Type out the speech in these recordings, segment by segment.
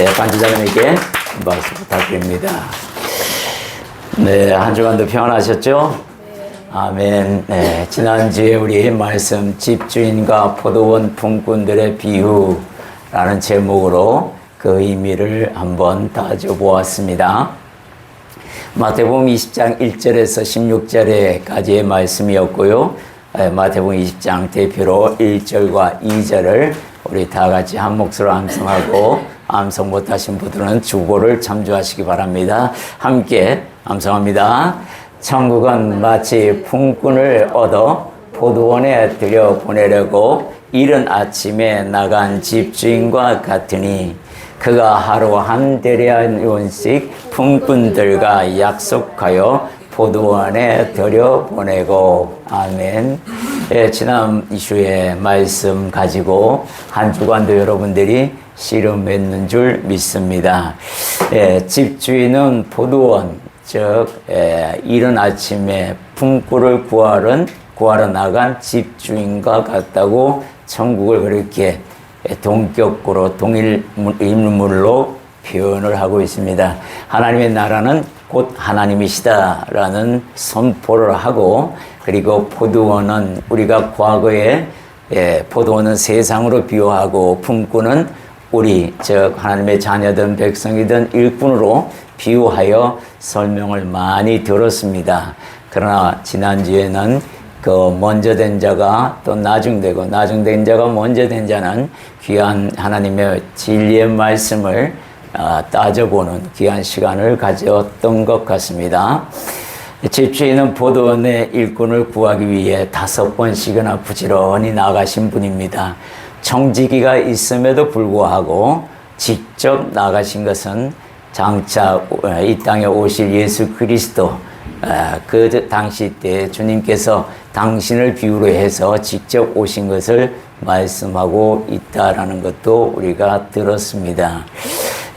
반지자님에게 박수 부탁드립니다. 네, 한 주간도 평안하셨죠? 아멘. 네, 지난주에 우리 말씀 집주인과 포도원 품꾼들의 비유라는 제목으로 그 의미를 한번 따져보았습니다. 마태복음 20장 1절에서 16절에까지의 말씀이었고요. 마태복음 20장 대표로 1절과 2절을 우리 다 같이 한 몫으로 암송하고 암송 못하신 분들은 주보를 참조하시기 바랍니다. 함께 암송합니다. 천국은 마치 품꾼을 얻어 포도원에 들여보내려고 이른 아침에 나간 집주인과 같으니 그가 하루 한 대량원씩 품꾼들과 약속하여 포도원에 들여보내고. 아멘. 예, 지난 이슈의 말씀 가지고 한 주간도 여러분들이 씨름했는 줄 믿습니다. 예, 집주인은 포도원, 즉 이른 아침에 품꾼을 구하러 나간 집주인과 같다고 천국을 그렇게 동격구로 동일 인물로 표현을 하고 있습니다. 하나님의 나라는 곧 하나님이시다라는 선포를 하고, 그리고 포도원은 우리가 과거에 포도원은 세상으로 비유하고 품꾼은 우리 즉 하나님의 자녀든 백성이든 일꾼으로 비유하여 설명을 많이 들었습니다. 그러나 지난주에는 그 먼저 된 자가 또 나중되고 나중된 자가 먼저 된 자는 귀한 하나님의 진리의 말씀을 따져보는 귀한 시간을 가졌던 것 같습니다. 집주인은 포도원의 일꾼을 구하기 위해 5번씩이나 부지런히 나가신 분입니다. 청지기가 있음에도 불구하고 직접 나가신 것은 장차 이 땅에 오실 예수 그리스도, 그 당시 때 주님께서 당신을 비유로 해서 직접 오신 것을 말씀하고 있다라는 것도 우리가 들었습니다.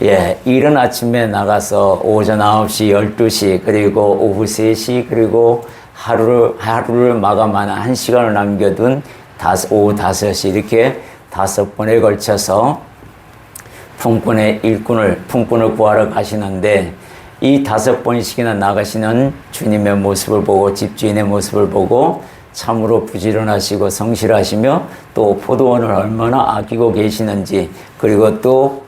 예, 이른 아침에 나가서 오전 9시, 12시, 그리고 오후 3시, 그리고 하루를 마감하는 1시간을 남겨둔 오후 5시, 이렇게 5번에 걸쳐서 품꾼을 구하러 가시는데, 이 5번씩이나 나가시는 주님의 모습을 보고, 집주인의 모습을 보고 참으로 부지런하시고 성실하시며 또 포도원을 얼마나 아끼고 계시는지, 그리고 또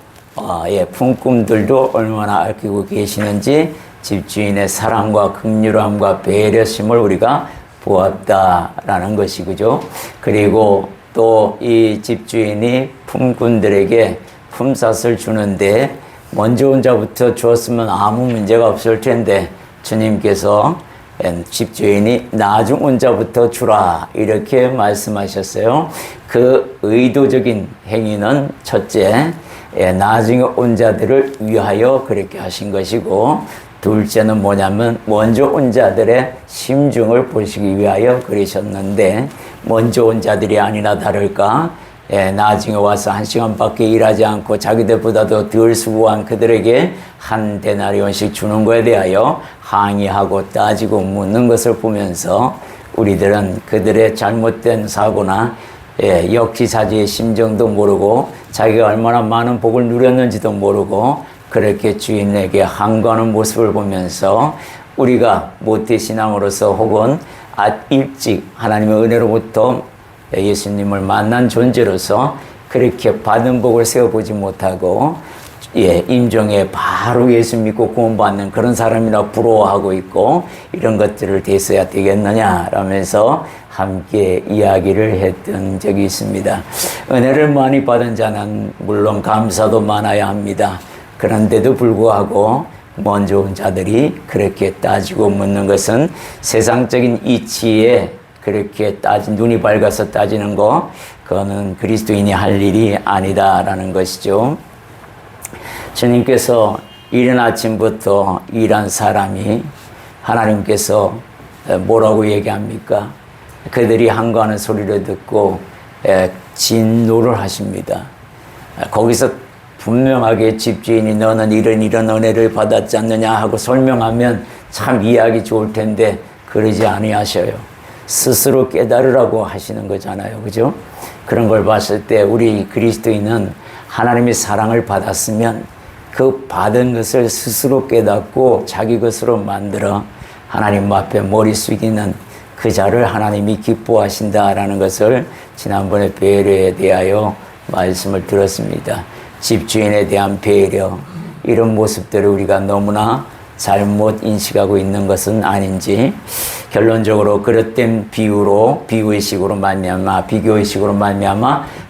품꾼들도 얼마나 아끼고 계시는지 집주인의 사랑과 긍휼함과 배려심을 우리가 보았다라는 것이 그죠. 그리고 또 이 집주인이 품꾼들에게 품삯을 주는데 먼저 온 자부터 주었으면 아무 문제가 없을 텐데 주님께서 집주인이 나중 온 자부터 주라 이렇게 말씀하셨어요. 그 의도적인 행위는 첫째, 나중에 온 자들을 위하여 그렇게 하신 것이고, 둘째는 뭐냐면 먼저 온 자들의 심중을 보시기 위하여 그러셨는데, 먼저 온 자들이 아니나 다를까 나중에 와서 1시간밖에 일하지 않고 자기들보다도 덜 수고한 그들에게 한 데나리온씩 주는 것에 대하여 항의하고 따지고 묻는 것을 보면서 우리들은 그들의 잘못된 사고나 역지사지의 심정도 모르고 자기가 얼마나 많은 복을 누렸는지도 모르고 그렇게 주인에게 항거하는 모습을 보면서 우리가 모태신앙으로서 혹은 일찍 하나님의 은혜로부터 예수님을 만난 존재로서 그렇게 받은 복을 세워보지 못하고 임종에 바로 예수 믿고 구원받는 그런 사람이라 부러워하고 있고, 이런 것들을 대해서야 되겠느냐 라면서 함께 이야기를 했던 적이 있습니다. 은혜를 많이 받은 자는 물론 감사도 많아야 합니다. 그런데도 불구하고 먼저 온 자들이 그렇게 따지고 묻는 것은 세상적인 이치에 그렇게 눈이 밝아서 따지는 거, 그거는 그리스도인이 할 일이 아니다라는 것이죠. 주님께서 이른 아침부터 일한 사람이 하나님께서 뭐라고 얘기합니까? 그들이 항거하는 소리를 듣고 진노를 하십니다. 거기서 분명하게 집주인이 너는 이런 은혜를 받았지 않느냐 하고 설명하면 참 이해하기 좋을 텐데 그러지 아니하셔요. 스스로 깨달으라고 하시는 거잖아요. 그죠? 그런 걸 봤을 때 우리 그리스도인은 하나님의 사랑을 받았으면 그 받은 것을 스스로 깨닫고 자기 것으로 만들어 하나님 앞에 머리 숙이는 그 자를 하나님이 기뻐하신다라는 것을 지난번에 배려에 대하여 말씀을 들었습니다. 집주인에 대한 배려, 이런 모습들을 우리가 너무나 잘못 인식하고 있는 것은 아닌지, 결론적으로 그릇된 비유의식으로 말미암아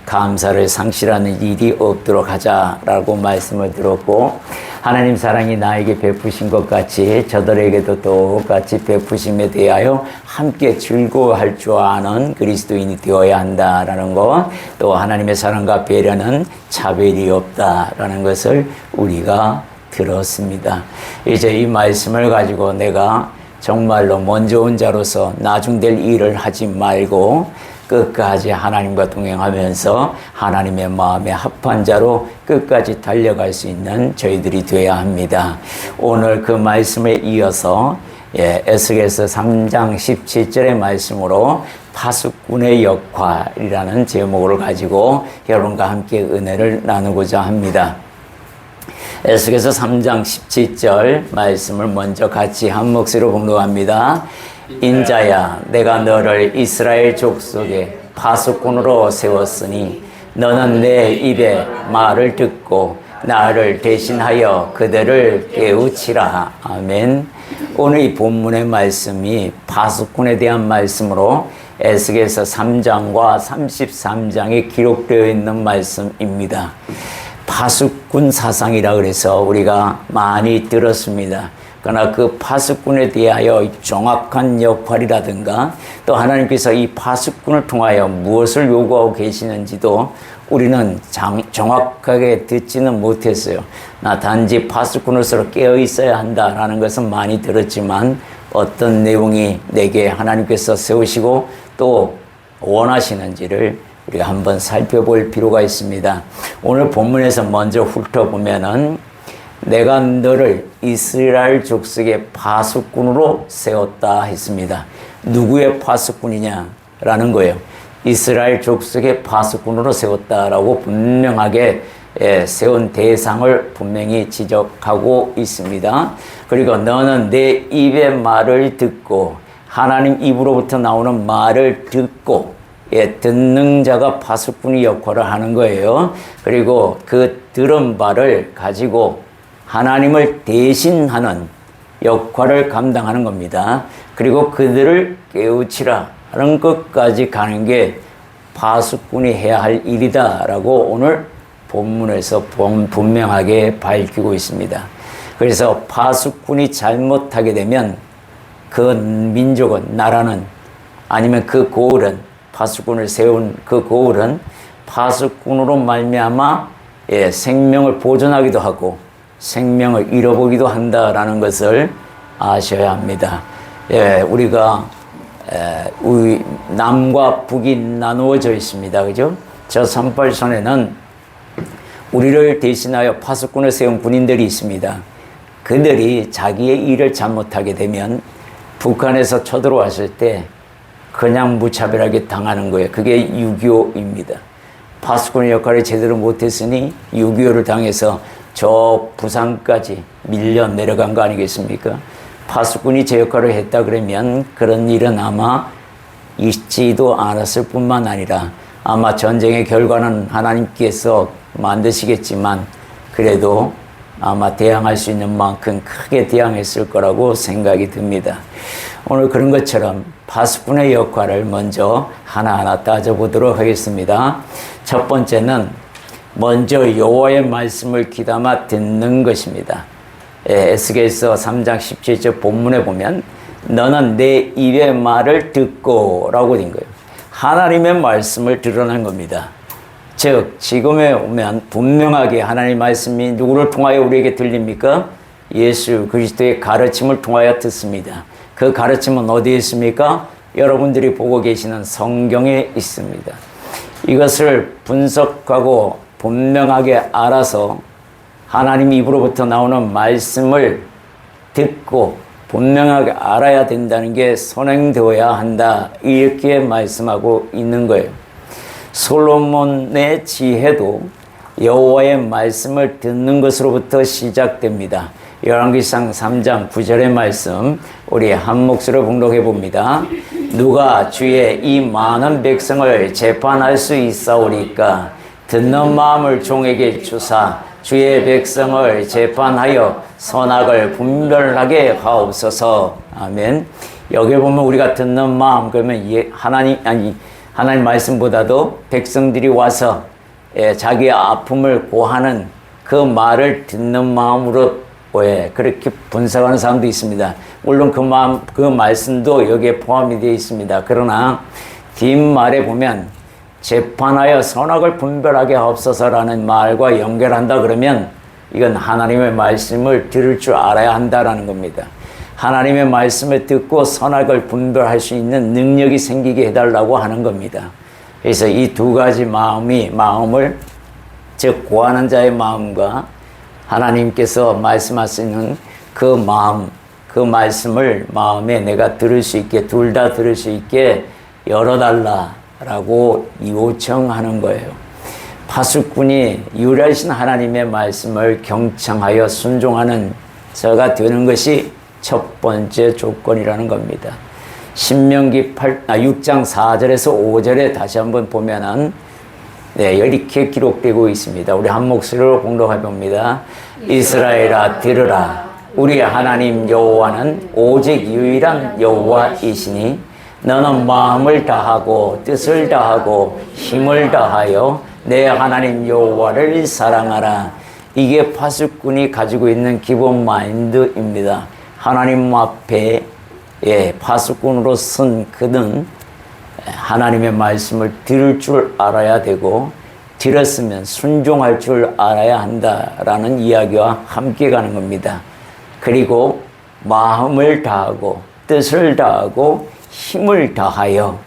감사를 상실하는 일이 없도록 하자라고 말씀을 들었고, 하나님 사랑이 나에게 베푸신 것 같이 저들에게도 똑같이 베푸심에 대하여 함께 즐거워할 줄 아는 그리스도인이 되어야 한다라는 것, 또 하나님의 사랑과 배려는 차별이 없다라는 것을 우리가 들었습니다. 이제 이 말씀을 가지고 내가 정말로 먼저 온 자로서 나중될 일을 하지 말고 끝까지 하나님과 동행하면서 하나님의 마음에 합한 자로 끝까지 달려갈 수 있는 저희들이 되어야 합니다. 오늘 그 말씀에 이어서 에스겔서 3장 17절의 말씀으로 파수꾼의 역할이라는 제목을 가지고 여러분과 함께 은혜를 나누고자 합니다. 에스겔서 3장 17절 말씀을 먼저 같이 한 목소리로 봉독합니다. 인자야, 내가 너를 이스라엘 족속의 파수꾼으로 세웠으니 너는 내 입의 말을 듣고 나를 대신하여 그들을 깨우치라. 아멘. 오늘 이 본문의 말씀이 파수꾼에 대한 말씀으로 에스겔서 3장과 33장에 기록되어 있는 말씀입니다. 파수꾼 사상이라 그래서 우리가 많이 들었습니다. 그러나 그 파수꾼에 대하여 정확한 역할이라든가 또 하나님께서 이 파수꾼을 통하여 무엇을 요구하고 계시는지도 우리는 정확하게 듣지는 못했어요. 나 단지 파수꾼으로서 깨어 있어야 한다라는 것은 많이 들었지만 어떤 내용이 내게 하나님께서 세우시고 또 원하시는지를 우리가 한번 살펴볼 필요가 있습니다. 오늘 본문에서 먼저 훑어보면은 내가 너를 이스라엘 족속의 파수꾼으로 세웠다 했습니다. 누구의 파수꾼이냐라는 거예요. 이스라엘 족속의 파수꾼으로 세웠다라고 분명하게 세운 대상을 분명히 지적하고 있습니다. 그리고 너는 내 입의 말을 듣고 하나님 입으로부터 나오는 말을 듣고 듣는 자가 파수꾼의 역할을 하는 거예요. 그리고 그 들은 바를 가지고 하나님을 대신하는 역할을 감당하는 겁니다. 그리고 그들을 깨우치라 하는 것까지 가는 게 파수꾼이 해야 할 일이다라고 오늘 본문에서 분명하게 밝히고 있습니다. 그래서 파수꾼이 잘못하게 되면 그 민족은, 나라는, 아니면 그 고을은, 파수꾼을 세운 그 고을은 파수꾼으로 말미암아 생명을 보존하기도 하고 생명을 잃어보기도 한다라는 것을 아셔야 합니다. 우리가 남과 북이 나누어져 있습니다. 그죠? 저 선발선에는 우리를 대신하여 파수꾼을 세운 군인들이 있습니다. 그들이 자기의 일을 잘못하게 되면 북한에서 쳐들어왔을 때 그냥 무차별하게 당하는 거예요. 그게 6.25입니다. 파수꾼의 역할을 제대로 못했으니 6.25를 당해서 저 부산까지 밀려 내려간 거 아니겠습니까? 파수꾼이 제 역할을 했다 그러면 그런 일은 아마 있지도 않았을 뿐만 아니라 아마 전쟁의 결과는 하나님께서 만드시겠지만 그래도 아마 대항할 수 있는 만큼 크게 대항했을 거라고 생각이 듭니다. 오늘 그런 것처럼 파수꾼의 역할을 먼저 하나하나 따져보도록 하겠습니다. 첫 번째는 먼저 여호와의 말씀을 귀담아 듣는 것입니다. 에스겔서 3장 17절 본문에 보면 너는 내 입의 말을 듣고 라고 된 거예요. 하나님의 말씀을 드러낸 겁니다. 즉 지금에 오면 분명하게 하나님의 말씀이 누구를 통하여 우리에게 들립니까? 예수 그리스도의 가르침을 통하여 듣습니다. 그 가르침은 어디에 있습니까? 여러분들이 보고 계시는 성경에 있습니다. 이것을 분석하고 분명하게 알아서 하나님 입으로부터 나오는 말씀을 듣고 분명하게 알아야 된다는 게 선행되어야 한다. 이렇게 말씀하고 있는 거예요. 솔로몬의 지혜도 여호와의 말씀을 듣는 것으로부터 시작됩니다. 열왕기상 3장 9절의 말씀 우리 한 목소리로 봉독해 봅니다. 누가 주의 이 많은 백성을 재판할 수 있사오리까? 듣는 마음을 종에게 주사 주의 백성을 재판하여 선악을 분별하게 하옵소서. 아멘. 여기 보면 우리가 듣는 마음, 그러면 하나님 말씀보다도 백성들이 와서 자기의 아픔을 고하는 그 말을 듣는 마음으로 그렇게 분석하는 사람도 있습니다. 물론 그 말씀도 여기에 포함이 되어 있습니다. 그러나 뒷말에 보면 재판하여 선악을 분별하게 하옵소서라는 말과 연결한다 그러면 이건 하나님의 말씀을 들을 줄 알아야 한다라는 겁니다. 하나님의 말씀을 듣고 선악을 분별할 수 있는 능력이 생기게 해달라고 하는 겁니다. 그래서 이 두 가지 마음을 즉 구하는 자의 마음과 하나님께서 말씀하시는 그 마음, 그 말씀을 마음에 내가 들을 수 있게 둘 다 들을 수 있게 열어달라라고 요청하는 거예요. 파수꾼이 유일하신 하나님의 말씀을 경청하여 순종하는 자가 되는 것이 첫 번째 조건이라는 겁니다. 신명기 6장 4절에서 5절에 다시 한번 보면은 이렇게 기록되고 있습니다. 우리 한 목소리로 공독해 봅니다. 이스라엘아 들으라. 우리 하나님 여호와는 오직 유일한 여호와이시니 너는 마음을 다하고 뜻을 다하고 힘을 다하여 내 하나님 여호와를 사랑하라. 이게 파수꾼이 가지고 있는 기본 마인드입니다. 하나님 앞에 파수꾼으로 선 그는 하나님의 말씀을 들을 줄 알아야 되고 들었으면 순종할 줄 알아야 한다라는 이야기와 함께 가는 겁니다. 그리고 마음을 다하고 뜻을 다하고 힘을 다하여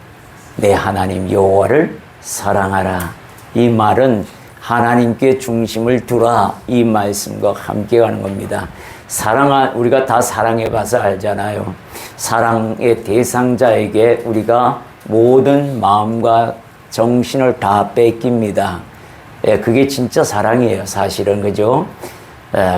내 하나님 여호와를 사랑하라. 이 말은 하나님께 중심을 두라 이 말씀과 함께 가는 겁니다. 우리가 다 사랑해 봐서 알잖아요. 사랑의 대상자에게 우리가 모든 마음과 정신을 다 뺏깁니다. 그게 진짜 사랑이에요, 사실은. 그죠?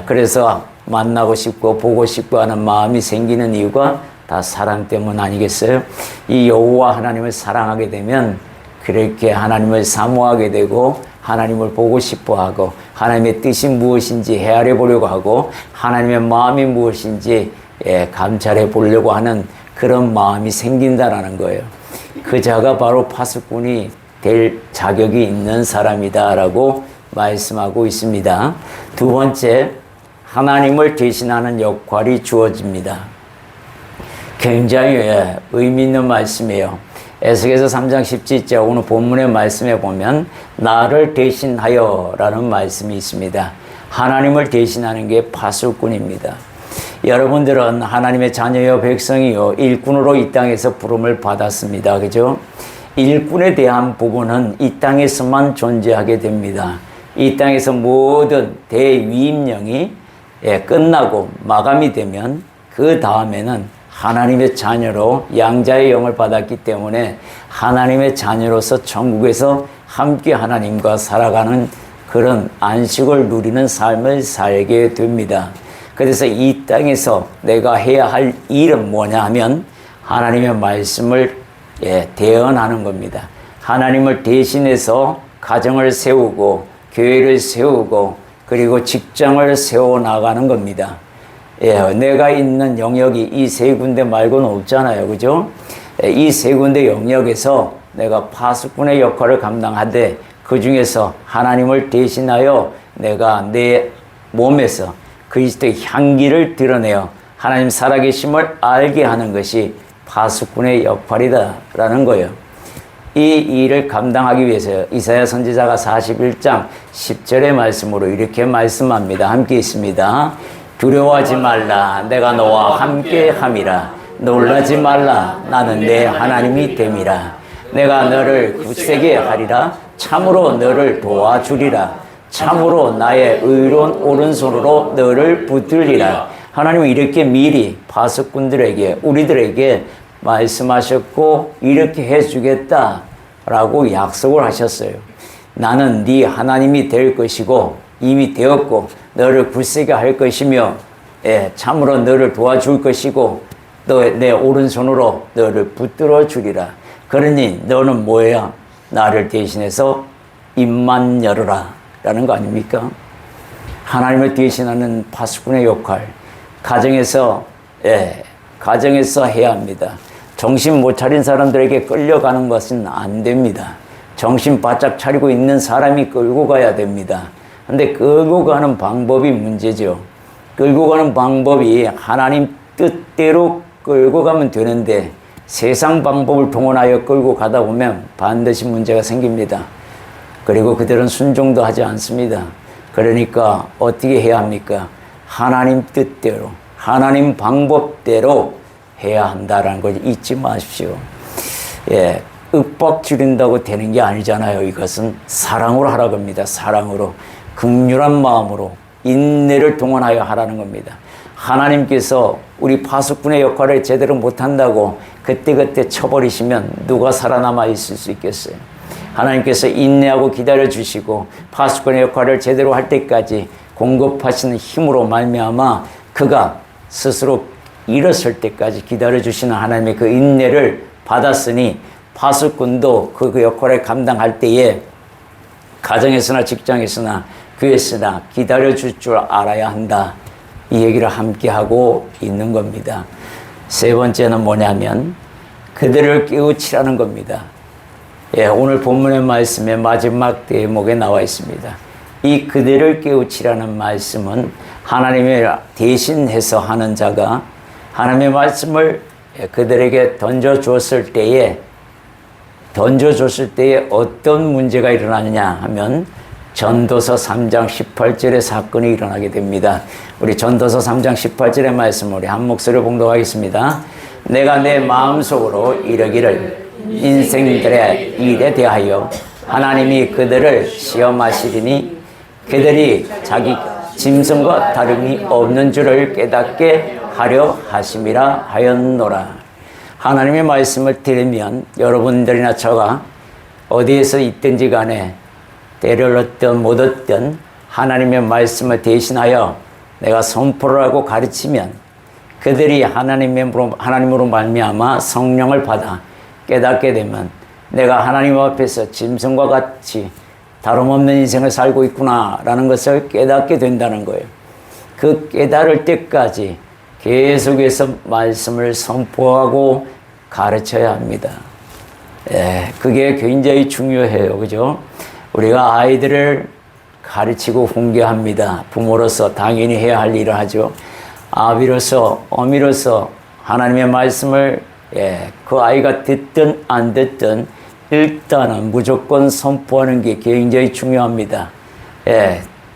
그래서 만나고 싶고 보고 싶고 하는 마음이 생기는 이유가 다 사랑 때문 아니겠어요? 이 여호와 하나님을 사랑하게 되면 그렇게 하나님을 사모하게 되고 하나님을 보고 싶어 하고 하나님의 뜻이 무엇인지 헤아려 보려고 하고 하나님의 마음이 무엇인지 감찰해 보려고 하는 그런 마음이 생긴다라는 거예요. 그 자가 바로 파수꾼이 될 자격이 있는 사람이다라고 말씀하고 있습니다. 두 번째, 하나님을 대신하는 역할이 주어집니다. 굉장히 의미 있는 말씀이에요. 에스겔서 3장 17절 오늘 본문의 말씀에 보면 나를 대신하여 라는 말씀이 있습니다. 하나님을 대신하는 게 파수꾼입니다. 여러분들은 하나님의 자녀여 백성이요 일꾼으로 이 땅에서 부름을 받았습니다. 그죠? 일꾼에 대한 부분은 이 땅에서만 존재하게 됩니다. 이 땅에서 모든 대위임령이 끝나고 마감이 되면 그 다음에는 하나님의 자녀로 양자의 영을 받았기 때문에 하나님의 자녀로서 천국에서 함께 하나님과 살아가는 그런 안식을 누리는 삶을 살게 됩니다. 그래서 이 땅에서 내가 해야 할 일은 뭐냐 하면 하나님의 말씀을 대언하는 겁니다. 하나님을 대신해서 가정을 세우고 교회를 세우고 그리고 직장을 세워나가는 겁니다. 내가 있는 영역이 이 세 군데 말고는 없잖아요. 그죠? 이 세 군데 영역에서 내가 파수꾼의 역할을 감당하되 그 중에서 하나님을 대신하여 내가 내 몸에서 그리스도의 향기를 드러내어 하나님 살아계심을 알게 하는 것이 파수꾼의 역할이다라는 거예요. 이 일을 감당하기 위해서 이사야 선지자가 41장 10절의 말씀으로 이렇게 말씀합니다. 함께 있습니다. 두려워하지 말라. 내가 너와 함께 함이라. 놀라지 말라. 나는 내 하나님이 됨이라. 내가 너를 굳세게 하리라. 참으로 너를 도와주리라. 참으로 나의 의로운 오른손으로 너를 붙들리라. 하나님은 이렇게 미리 파수꾼들에게 우리들에게 말씀하셨고 이렇게 해주겠다라고 약속을 하셨어요. 나는 네 하나님이 될 것이고 이미 되었고 너를 굳세게 할 것이며 참으로 너를 도와줄 것이고 또 내 오른손으로 너를 붙들어 주리라. 그러니 너는 뭐야? 나를 대신해서 입만 열어라 라는 거 아닙니까? 하나님을 대신하는 파수꾼의 역할, 가정에서 해야 합니다. 정신 못 차린 사람들에게 끌려가는 것은 안 됩니다. 정신 바짝 차리고 있는 사람이 끌고 가야 됩니다. 근데 끌고 가는 방법이 문제죠. 끌고 가는 방법이 하나님 뜻대로 끌고 가면 되는데 세상 방법을 동원하여 끌고 가다 보면 반드시 문제가 생깁니다. 그리고 그들은 순종도 하지 않습니다. 그러니까 어떻게 해야 합니까? 하나님 뜻대로, 하나님 방법대로 해야 한다는 걸 잊지 마십시오. 윽박 지른다고 되는 게 아니잖아요. 이것은 사랑으로 하라고 합니다. 사랑으로, 긍휼한 마음으로 인내를 동원하여 하라는 겁니다. 하나님께서 우리 파수꾼의 역할을 제대로 못한다고 그때그때 쳐버리시면 누가 살아남아 있을 수 있겠어요? 하나님께서 인내하고 기다려주시고 파수꾼의 역할을 제대로 할 때까지 공급하시는 힘으로 말미암아 그가 스스로 일어설 때까지 기다려주시는 하나님의 그 인내를 받았으니 파수꾼도 그 역할을 감당할 때에 가정에서나 직장에서나 교회에서나 기다려줄 줄 알아야 한다. 이 얘기를 함께 하고 있는 겁니다. 세 번째는 뭐냐면 그들을 깨우치라는 겁니다. 오늘 본문의 말씀의 마지막 대목에 나와 있습니다. 이 그들을 깨우치라는 말씀은 하나님을 대신해서 하는 자가 하나님의 말씀을 그들에게 던져줬을 때에 어떤 문제가 일어나느냐 하면 전도서 3장 18절의 사건이 일어나게 됩니다. 우리 전도서 3장 18절의 말씀 우리 한 목소리로 봉독하겠습니다. 내가 내 마음속으로 이르기를 인생들의 일에 대하여 하나님이 그들을 시험하시리니 그들이 자기 짐승과 다름이 없는 줄을 깨닫게 하려 하심이라 하였노라. 하나님의 말씀을 들으면 여러분들이나 저가 어디에서 있든지 간에 때를 얻든 못 얻든 하나님의 말씀을 대신하여 내가 선포를 하고 가르치면 그들이 하나님으로 말미암아 성령을 받아 깨닫게 되면 내가 하나님 앞에서 짐승과 같이 다름없는 인생을 살고 있구나라는 것을 깨닫게 된다는 거예요. 그 깨달을 때까지 계속해서 말씀을 선포하고 가르쳐야 합니다. 그게 굉장히 중요해요. 그죠? 우리가 아이들을 가르치고 훈계합니다. 부모로서 당연히 해야 할 일을 하죠. 아비로서, 어미로서 하나님의 말씀을 그 아이가 듣든 안 듣든 일단은 무조건 선포하는 게 굉장히 중요합니다.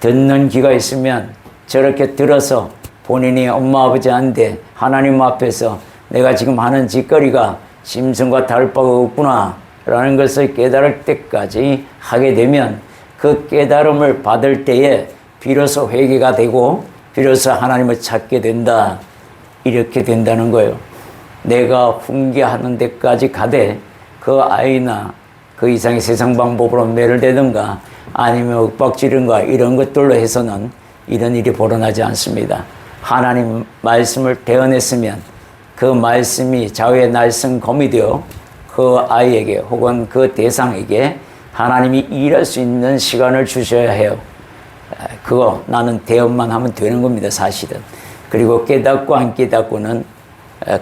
듣는 귀가 있으면 저렇게 들어서 본인이 엄마 아버지한테 하나님 앞에서 내가 지금 하는 짓거리가 짐승과 다를 바가 없구나 라는 것을 깨달을 때까지 하게 되면 그 깨달음을 받을 때에 비로소 회개가 되고 비로소 하나님을 찾게 된다. 이렇게 된다는 거예요. 내가 훈계하는 데까지 가되 그 아이나 그 이상의 세상 방법으로 매를 대든가 아니면 윽박지른가 이런 것들로 해서는 이런 일이 벌어나지 않습니다. 하나님 말씀을 대언했으면 그 말씀이 좌우의 날성검이 되어 그 아이에게 혹은 그 대상에게 하나님이 일할 수 있는 시간을 주셔야 해요. 그거 나는 대언만 하면 되는 겁니다. 사실은. 그리고 깨닫고 안 깨닫고는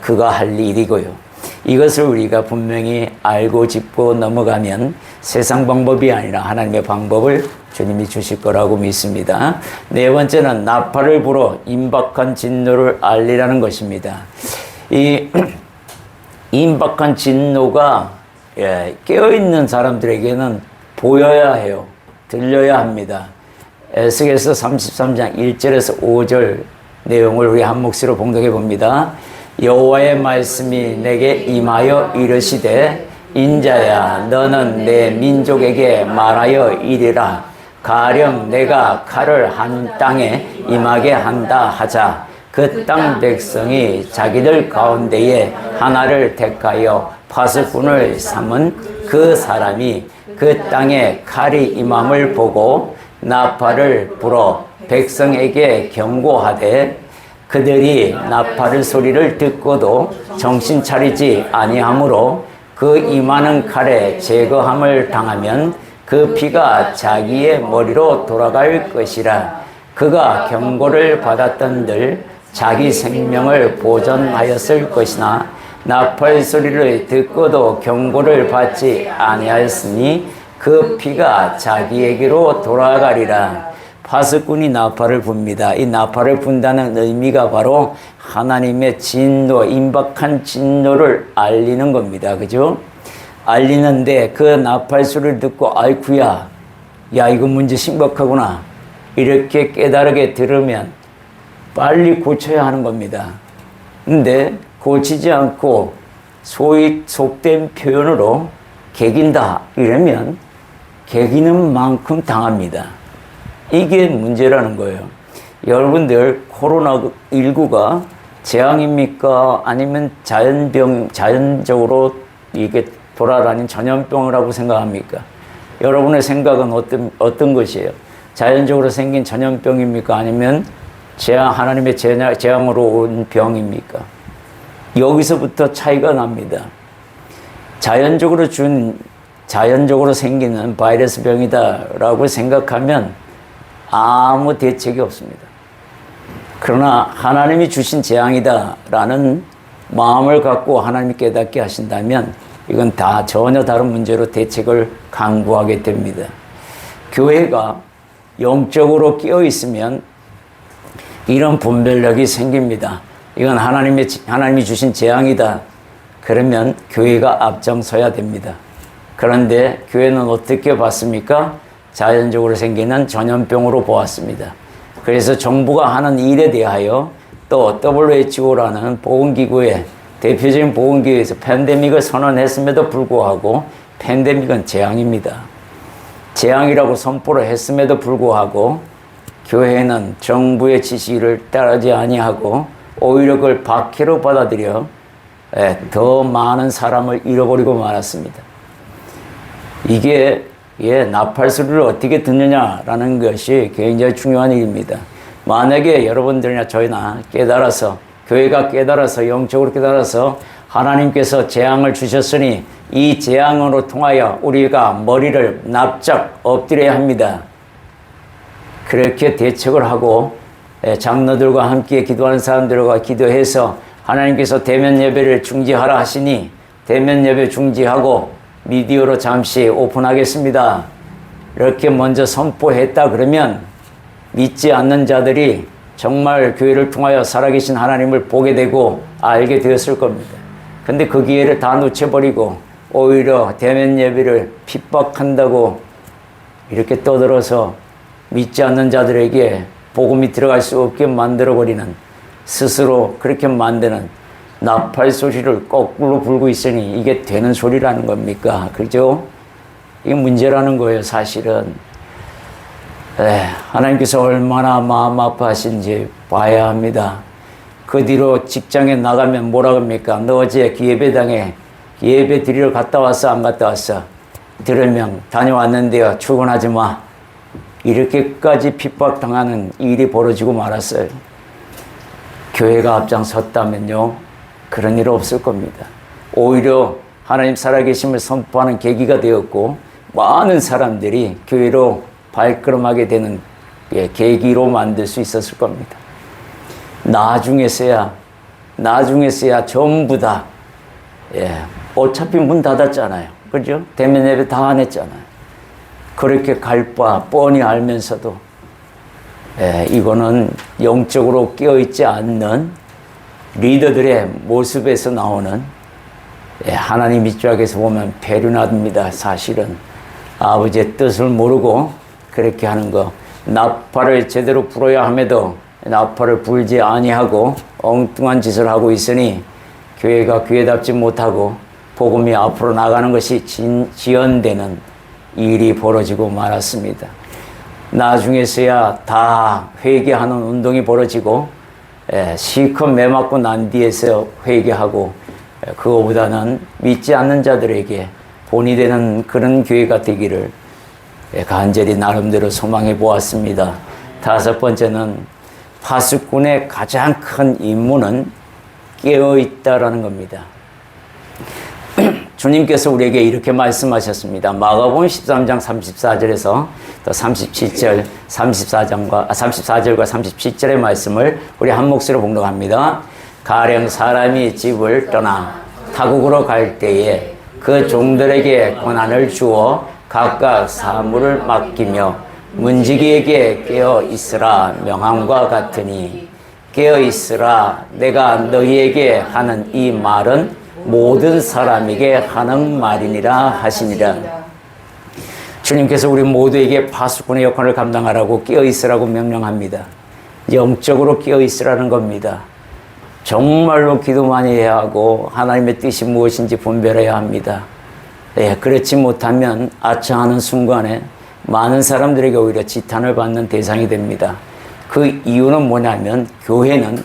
그가 할 일이고요. 이것을 우리가 분명히 알고 짚고 넘어가면 세상 방법이 아니라 하나님의 방법을 주님이 주실 거라고 믿습니다. 네 번째는 나팔을 불어 임박한 진노를 알리라는 것입니다. 이 임박한 진노가 깨어있는 사람들에게는 보여야 해요. 들려야 합니다. 에스겔서 33장 1절에서 5절 내용을 우리 한 몫으로 봉독해 봅니다. 여호와의 말씀이 내게 임하여 이르시되 인자야 너는 내 민족에게 말하여 이르라 가령 내가 칼을 한 땅에 임하게 한다 하자 그 땅 백성이 자기들 가운데에 하나를 택하여 파수꾼을 삼은 그 사람이 그 땅에 칼이 임함을 보고 나팔을 불어 백성에게 경고하되 그들이 나팔의 소리를 듣고도 정신 차리지 아니하므로 그 임하는 칼에 제거함을 당하면 그 피가 자기의 머리로 돌아갈 것이라. 그가 경고를 받았던들 자기 생명을 보존하였을 것이나 나팔 소리를 듣고도 경고를 받지 아니하였으니 그 피가 자기에게로 돌아가리라. 파수꾼이 나팔을 붑니다. 이 나팔을 분다는 의미가 바로 하나님의 진노, 임박한 진노를 알리는 겁니다. 그죠? 알리는데 그 나팔 소리를 듣고 아이쿠야, 야 이거 문제 심각하구나, 이렇게 깨달게 들으면 빨리 고쳐야 하는 겁니다. 근데 고치지 않고 소위 속된 표현으로 개긴다 이러면 개기는 만큼 당합니다. 이게 문제라는 거예요. 여러분들 코로나19가 재앙입니까? 아니면 자연적으로 이게 돌아다닌 전염병이라고 생각합니까? 여러분의 생각은 어떤 것이에요? 자연적으로 생긴 전염병입니까? 아니면 하나님의 재앙으로 온 병입니까? 여기서부터 차이가 납니다. 자연적으로 생기는 바이러스 병이다라고 생각하면 아무 대책이 없습니다. 그러나 하나님이 주신 재앙이다라는 마음을 갖고 하나님이 깨닫게 하신다면 이건 다 전혀 다른 문제로 대책을 강구하게 됩니다. 교회가 영적으로 끼어 있으면 이런 분별력이 생깁니다. 이건 하나님이 주신 재앙이다. 그러면 교회가 앞장서야 됩니다. 그런데 교회는 어떻게 봤습니까? 자연적으로 생기는 전염병으로 보았습니다. 그래서 정부가 하는 일에 대하여 또 WHO라는 보건기구의 대표적인 보건기구에서 팬데믹을 선언했음에도 불구하고 팬데믹은 재앙입니다. 재앙이라고 선포를 했음에도 불구하고 교회는 정부의 지시를 따르지 아니하고 오히려 그걸 박해로 받아들여 더 많은 사람을 잃어버리고 말았습니다. 이게 나팔 소리를 어떻게 듣느냐라는 것이 굉장히 중요한 일입니다. 만약에 여러분들이나 저희나 깨달아서, 교회가 깨달아서, 영적으로 깨달아서 하나님께서 재앙을 주셨으니 이 재앙으로 통하여 우리가 머리를 납작 엎드려야 합니다. 그렇게 대책을 하고 장로들과 함께 기도하는 사람들과 기도해서 하나님께서 대면 예배를 중지하라 하시니 대면 예배 중지하고 미디어로 잠시 오픈하겠습니다, 이렇게 먼저 선포했다 그러면 믿지 않는 자들이 정말 교회를 통하여 살아계신 하나님을 보게 되고 알게 되었을 겁니다. 근데 그 기회를 다 놓쳐버리고 오히려 대면 예배를 핍박한다고 이렇게 떠들어서 믿지 않는 자들에게 복음이 들어갈 수 없게 만들어버리는, 스스로 그렇게 만드는 나팔 소리를 거꾸로 불고 있으니 이게 되는 소리라는 겁니까? 그죠? 이게 문제라는 거예요, 사실은. 하나님께서 얼마나 마음 아파하신지 봐야 합니다. 그 뒤로 직장에 나가면 뭐라 합니까? 너 어제 예배당에 예배 드리러 갔다 왔어? 안 갔다 왔어? 들으면 다녀왔는데요, 출근하지 마. 이렇게까지 핍박당하는 일이 벌어지고 말았어요. 교회가 앞장섰다면요, 그런 일 없을 겁니다. 오히려 하나님 살아계심을 선포하는 계기가 되었고 많은 사람들이 교회로 발걸음하게 되는 계기로 만들 수 있었을 겁니다. 나중에서야 전부 다 어차피 문 닫았잖아요. 그죠? 대면 예배 다 안 했잖아요. 그렇게 갈 바 뻔히 알면서도 이거는 영적으로 깨어있지 않는 리더들의 모습에서 나오는 하나님 입장에서 보면 배륜합니다. 사실은 아버지의 뜻을 모르고 그렇게 하는 거, 나팔을 제대로 불어야 함에도 나팔을 불지 아니하고 엉뚱한 짓을 하고 있으니 교회가 교회답지 못하고 복음이 앞으로 나가는 것이 지연되는 일이 벌어지고 말았습니다. 나중에서야 다 회개하는 운동이 벌어지고 실컷 매 맞고 난 뒤에서 회개하고 그거보다는 믿지 않는 자들에게 본이 되는 그런 교회가 되기를 간절히 나름대로 소망해 보았습니다. 다섯 번째는 파수꾼의 가장 큰 임무는 깨어있다라는 겁니다. 주님께서 우리에게 이렇게 말씀하셨습니다. 마가복음 13장 34절에서 또 37절, 34절과 37절의 말씀을 우리 한 목소리로 봉독합니다. 가령 사람이 집을 떠나 타국으로 갈 때에 그 종들에게 권한을 주어 각각 사물을 맡기며 문지기에게 깨어 있으라 명함과 같으니 깨어 있으라 내가 너희에게 하는 이 말은 모든 사람에게 하는 말이니라 하시니라. 주님께서 우리 모두에게 파수꾼의 역할을 감당하라고 깨어 있으라고 명령합니다. 영적으로 깨어 있으라는 겁니다. 정말로 기도 많이 해야 하고 하나님의 뜻이 무엇인지 분별해야 합니다. 그렇지 못하면 아차하는 순간에 많은 사람들에게 오히려 지탄을 받는 대상이 됩니다. 그 이유는 뭐냐면 교회는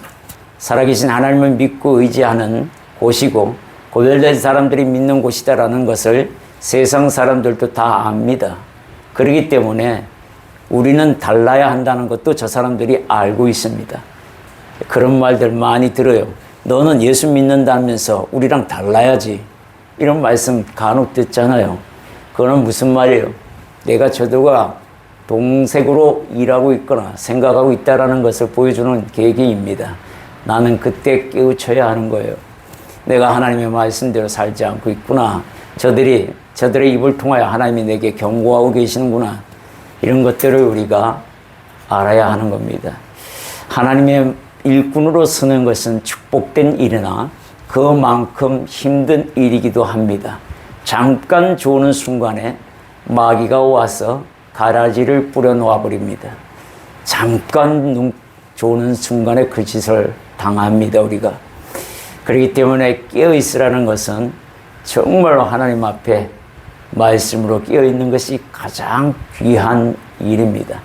살아계신 하나님을 믿고 의지하는 곳이고 고별된 사람들이 믿는 곳이다라는 것을 세상 사람들도 다 압니다. 그렇기 때문에 우리는 달라야 한다는 것도 저 사람들이 알고 있습니다. 그런 말들 많이 들어요. 너는 예수 믿는다면서 우리랑 달라야지. 이런 말씀 간혹 듣잖아요. 그건 무슨 말이에요? 내가 저들과 동색으로 일하고 있거나 생각하고 있다는 것을 보여주는 계기입니다. 나는 그때 깨우쳐야 하는 거예요. 내가 하나님의 말씀대로 살지 않고 있구나. 저들의 입을 통하여 하나님이 내게 경고하고 계시는구나. 이런 것들을 우리가 알아야 하는 겁니다. 하나님의 일꾼으로 서는 것은 축복된 일이나 그만큼 힘든 일이기도 합니다. 잠깐 조는 순간에 마귀가 와서 가라지를 뿌려놓아 버립니다. 잠깐 조는 순간에 그 짓을 당합니다, 우리가. 그렇기 때문에 깨어있으라는 것은 정말로 하나님 앞에 말씀으로 깨어있는 것이 가장 귀한 일입니다.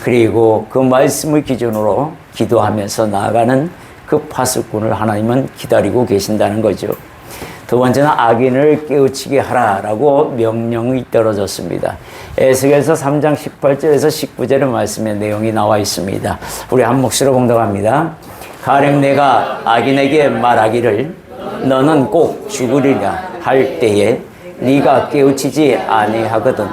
그리고 그 말씀을 기준으로 기도하면서 나아가는 그 파수꾼을 하나님은 기다리고 계신다는 거죠. 두 번째는 악인을 깨우치게 하라라고 명령이 떨어졌습니다. 에스겔서 3장 18절에서 19절의 말씀의 내용이 나와 있습니다. 우리 한 몫으로 봉독합니다. 가령 내가 악인에게 말하기를 너는 꼭 죽으리라 할 때에 네가 깨우치지 아니하거든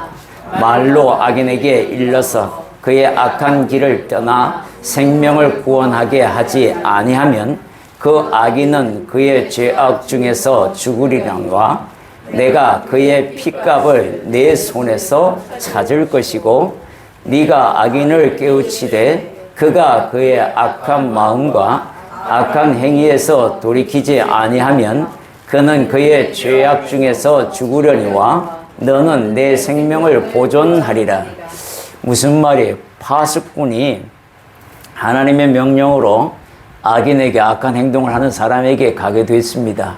말로 악인에게 일러서 그의 악한 길을 떠나 생명을 구원하게 하지 아니하면 그 악인은 그의 죄악 중에서 죽으리라와 내가 그의 핏값을 내 손에서 찾을 것이고 네가 악인을 깨우치되 그가 그의 악한 마음과 악한 행위에서 돌이키지 아니하면 그는 그의 죄악 중에서 죽으려니와 너는 내 생명을 보존하리라. 무슨 말이에요? 파수꾼이 하나님의 명령으로 악인에게 악한 행동을 하는 사람에게 가게 됐습니다.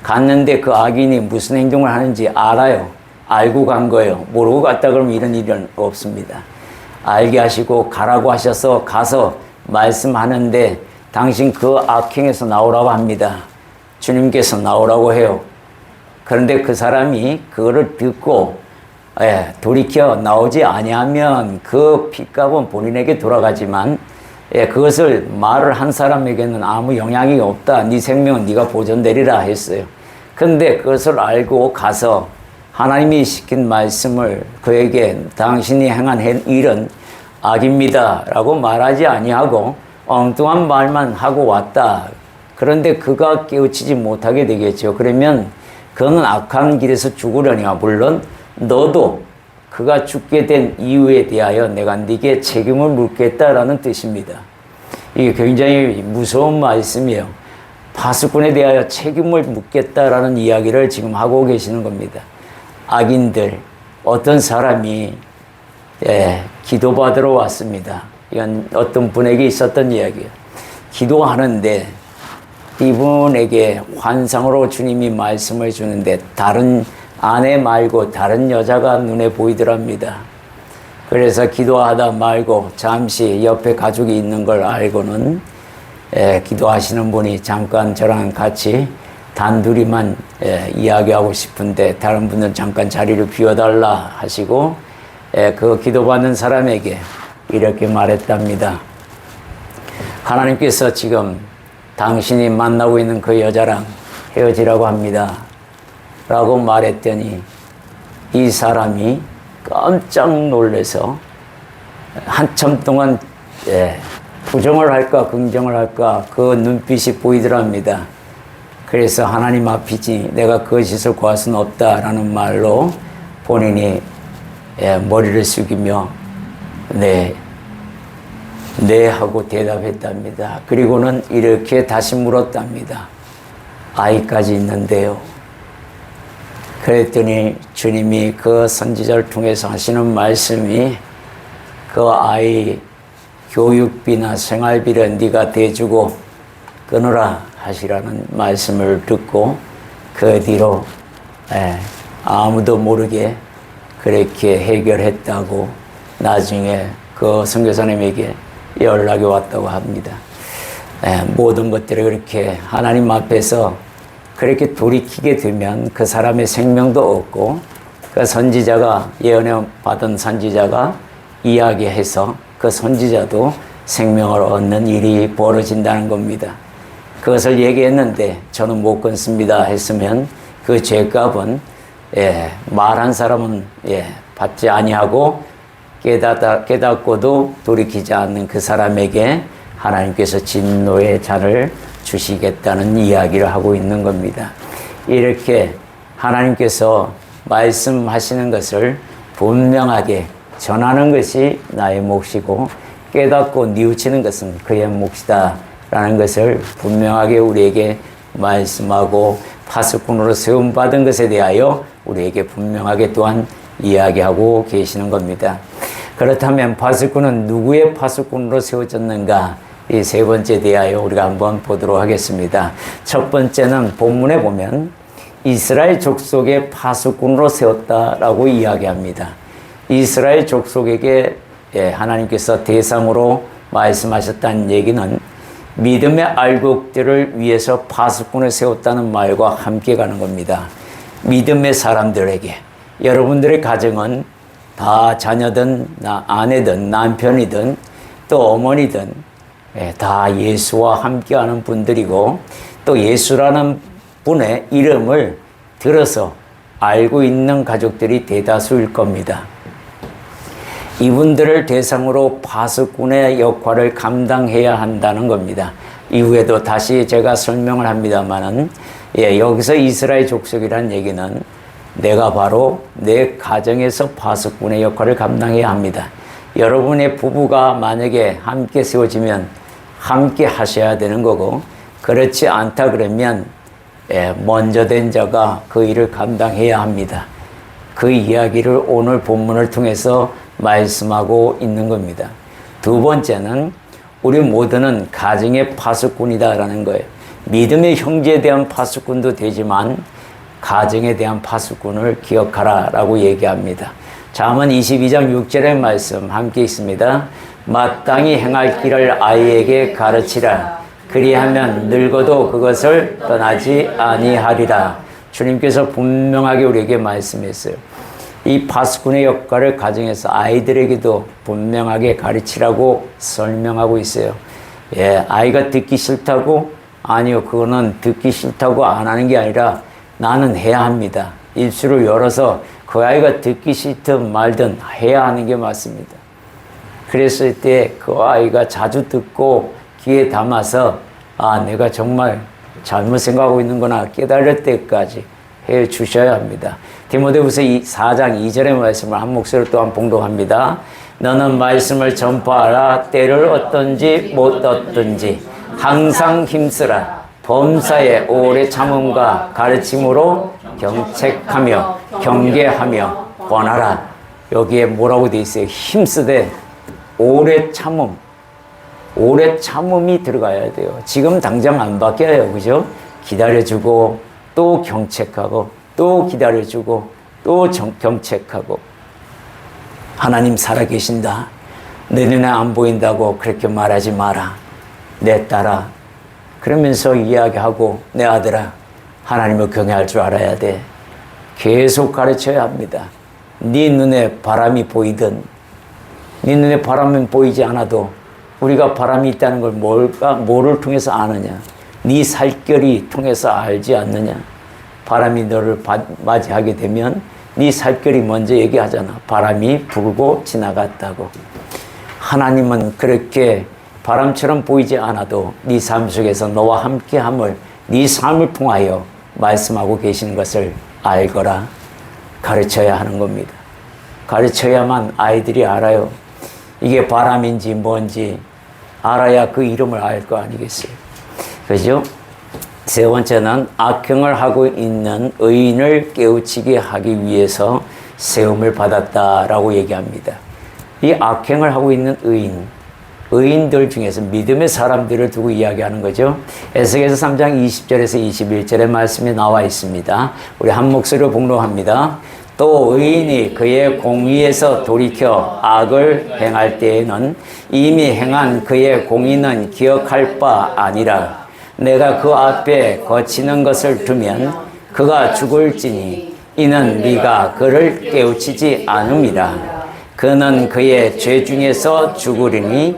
갔는데 그 악인이 무슨 행동을 하는지 알아요. 알고 간 거예요. 모르고 갔다 그러면 이런 일은 없습니다. 알게 하시고 가라고 하셔서 가서 말씀하는데 당신 그 악행에서 나오라고 합니다. 주님께서 나오라고 해요. 그런데 그 사람이 그거를 듣고 돌이켜 나오지 아니하면 그 핏값은 본인에게 돌아가지만 그것을 말을 한 사람에게는 아무 영향이 없다. 네 생명은 네가 보존되리라 했어요. 그런데 그것을 알고 가서 하나님이 시킨 말씀을 그에게 당신이 행한 일은 악입니다 라고 말하지 아니하고 엉뚱한 말만 하고 왔다. 그런데 그가 깨우치지 못하게 되겠죠. 그러면 그는 악한 길에서 죽으려니와 물론 너도 그가 죽게 된 이유에 대하여 내가 네게 책임을 묻겠다라는 뜻입니다. 이게 굉장히 무서운 말씀이에요. 파수꾼에 대하여 책임을 묻겠다라는 이야기를 지금 하고 계시는 겁니다. 악인들, 어떤 사람이 기도받으러 왔습니다. 이건 어떤 분에게 있었던 이야기예요. 기도하는데 이분에게 환상으로 주님이 말씀을 주는데 다른 아내 말고 다른 여자가 눈에 보이더랍니다. 그래서 기도하다 말고 잠시 옆에 가족이 있는 걸 알고는 기도하시는 분이 잠깐 저랑 같이 단둘이만 이야기하고 싶은데 다른 분들 잠깐 자리를 비워달라 하시고 그 기도받는 사람에게 이렇게 말했답니다. 하나님께서 지금 당신이 만나고 있는 그 여자랑 헤어지라고 합니다. 라고 말했더니 이 사람이 깜짝 놀라서 한참 동안 부정을 할까 긍정을 할까 그 눈빛이 보이더랍니다. 그래서 하나님 앞이지 내가 그 짓을 구할 수는 없다라는 말로 본인이 머리를 숙이며 네 하고 대답했답니다. 그리고는 이렇게 다시 물었답니다. 아이까지 있는데요. 그랬더니 주님이 그 선지자를 통해서 하시는 말씀이 그 아이 교육비나 생활비를 네가 대주고 끊으라 하시라는 말씀을 듣고 그 뒤로 아무도 모르게 그렇게 해결했다고 나중에 그 선교사님에게 연락이 왔다고 합니다. 모든 것들을 그렇게 하나님 앞에서 그렇게 돌이키게 되면 그 사람의 생명도 없고 그 선지자가 예언을 받은 선지자가 이야기해서 그 선지자도 생명을 얻는 일이 벌어진다는 겁니다. 그것을 얘기했는데 저는 못 끊습니다 했으면 그 죄값은 말한 사람은 받지 아니하고 깨닫고도 돌이키지 않는 그 사람에게 하나님께서 진노의 잔을 주시겠다는 이야기를 하고 있는 겁니다. 이렇게 하나님께서 말씀하시는 것을 분명하게 전하는 것이 나의 몫이고 깨닫고 뉘우치는 것은 그의 몫이다 라는 것을 분명하게 우리에게 말씀하고 파수꾼으로 세움받은 것에 대하여 우리에게 분명하게 또한 이야기하고 계시는 겁니다. 그렇다면 파수꾼은 누구의 파수꾼으로 세워졌는가? 이 세 번째 대하여 우리가 한번 보도록 하겠습니다. 첫 번째는 본문에 보면 이스라엘 족속의 파수꾼으로 세웠다라고 이야기합니다. 이스라엘 족속에게 하나님께서 대상으로 말씀하셨다는 얘기는 믿음의 알곡들을 위해서 파수꾼을 세웠다는 말과 함께 가는 겁니다. 믿음의 사람들에게 여러분들의 가정은 다 자녀든 아내든 남편이든 또 어머니든 다 예수와 함께하는 분들이고 또 예수라는 분의 이름을 들어서 알고 있는 가족들이 대다수일 겁니다. 이분들을 대상으로 파수꾼의 역할을 감당해야 한다는 겁니다. 이후에도 다시 제가 설명을 합니다만은 여기서 이스라엘 족속이라는 얘기는 내가 바로 내 가정에서 파수꾼의 역할을 감당해야 합니다. 여러분의 부부가 만약에 함께 세워지면 함께 하셔야 되는 거고 그렇지 않다 그러면 먼저 된 자가 그 일을 감당해야 합니다. 그 이야기를 오늘 본문을 통해서 말씀하고 있는 겁니다. 두 번째는 우리 모두는 가정의 파수꾼이다라는 거예요. 믿음의 형제에 대한 파수꾼도 되지만 가정에 대한 파수꾼을 기억하라라고 얘기합니다. 잠언 22장 6절의 말씀 함께 있습니다. 마땅히 행할 길을 아이에게 가르치라. 그리하면 늙어도 그것을 떠나지 아니하리라. 주님께서 분명하게 우리에게 말씀했어요. 이 파수꾼의 역할을 가정에서 아이들에게도 분명하게 가르치라고 설명하고 있어요. 아이가 듣기 싫다고? 아니요, 그거는 듣기 싫다고 안 하는 게 아니라 나는 해야 합니다. 입술을 열어서 그 아이가 듣기 싫든 말든 해야 하는 게 맞습니다. 그랬을 때 그 아이가 자주 듣고 귀에 담아서 내가 정말 잘못 생각하고 있는구나 깨달을 때까지 해 주셔야 합니다. 디모데후서 4장 2절의 말씀을 한 목소리로 또한 봉독합니다. 너는 말씀을 전파하라. 때를 얻든지 못 얻든지 항상 힘쓰라. 범사에 오래 참음과 가르침으로 경책하며 경계하며 권하라. 여기에 뭐라고 돼 있어요? 힘쓰되 오래 참음. 오래 참음이 들어가야 돼요. 지금 당장 안 바뀌어요. 그죠? 기다려주고 또 경책하고 또 기다려주고 또 경책하고. 하나님 살아계신다. 내 눈에 안 보인다고 그렇게 말하지 마라. 내 딸아, 그러면서 이야기하고 내 아들아 하나님을 경외할 줄 알아야 돼. 계속 가르쳐야 합니다. 네 눈에 바람이 보이든 네 눈에 바람은 보이지 않아도 우리가 바람이 있다는 걸 뭐를 통해서 아느냐? 네 살결이 통해서 알지 않느냐? 바람이 너를 맞이하게 되면 네 살결이 먼저 얘기하잖아. 바람이 불고 지나갔다고. 하나님은 그렇게 바람처럼 보이지 않아도 네 삶 속에서 너와 함께함을 네 삶을 통하여 말씀하고 계시는 것을 알거라. 가르쳐야 하는 겁니다. 가르쳐야만 아이들이 알아요. 이게 바람인지 뭔지 알아야 그 이름을 알 거 아니겠어요. 그죠? 세 번째는 악행을 하고 있는 의인을 깨우치게 하기 위해서 세움을 받았다라고 얘기합니다. 이 악행을 하고 있는 의인들 중에서 믿음의 사람들을 두고 이야기하는 거죠. 에스겔서 3장 20절에서 21절의 말씀이 나와 있습니다. 우리 한 목소리로 복록합니다. 또 의인이 그의 공의에서 돌이켜 악을 행할 때에는 이미 행한 그의 공의는 기억할 바 아니라 내가 그 앞에 거치는 것을 두면 그가 죽을지니 이는 네가 그를 깨우치지 않음이라. 그는 그의 죄 중에서 죽으리니